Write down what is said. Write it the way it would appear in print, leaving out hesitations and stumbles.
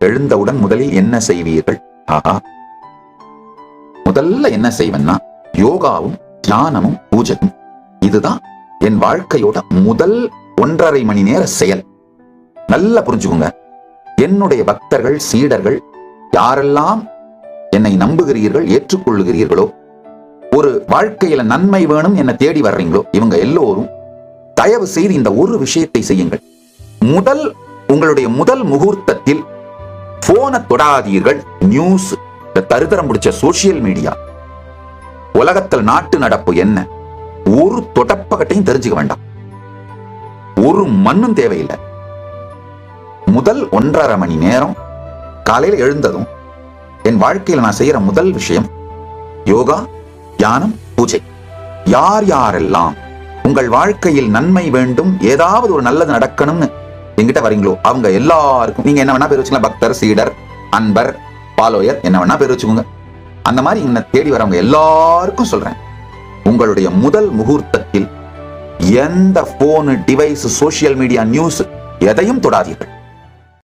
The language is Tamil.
எழுந்தவுடன் முதலில் என்ன செய்வீர்கள்? ஆஹா, முதல்ல என்ன செய்வேன்னா யோகாவும் தியானமும் பூஜையும். இதுதான் என் வாழ்க்கையோட முதல் 1.5 மணி நேர செயல். நல்லா புரிஞ்சுக்கோங்க. என்னுடைய பக்தர்கள், சீடர்கள், யாரெல்லாம் என்னை நம்புகிறீர்கள், ஏற்றுக்கொள்ளுகிறீர்களோ, ஒரு வாழ்க்கையில நன்மை வேணும் என்ன தேடி வர்றீங்களோ, இவங்க எல்லோரும் தயவு செய்து இந்த ஒரு விஷயத்தை செய்யுங்கள். உங்களுடைய முதல் முகூர்த்தத்தில் போனை தொடாதீர்கள். நியூஸ், தருதரம் பிடிச்ச சோசியல் மீடியா, உலகத்தில் நாட்டு நடப்பு என்ன, ஒரு தொடப்பகட்டையும் தெரிஞ்சுக்க வேண்டாம். ஒரு மண்ணும் தேவையில்லை. முதல் 1.5 மணி நேரம் காலையில எழுந்ததும் என் வாழ்க்கையில் நான் செய்யற முதல் விஷயம் யோகா, தியானம், பூஜை. யார் யாரெல்லாம் உங்கள் வாழ்க்கையில் நன்மை வேண்டும், ஏதாவது ஒரு நல்லது நடக்கணும்னு என்கிட்ட வரீங்களோ அவங்க எல்லாருக்கும் நீங்க என்ன வேணா பேர் வச்சுக்கலாம். பக்தர், சீடர், அன்பர், ஃபாலோயர், என்ன வேணா பேர் வச்சுக்கோங்க. அந்த மாதிரி என்ன தேடி வரவங்க எல்லாருக்கும் சொல்றேன், உங்களுடைய முதல் முகூர்த்தத்தில் எந்த phone, device, social media, news எதையும் தொடாதீர்கள்.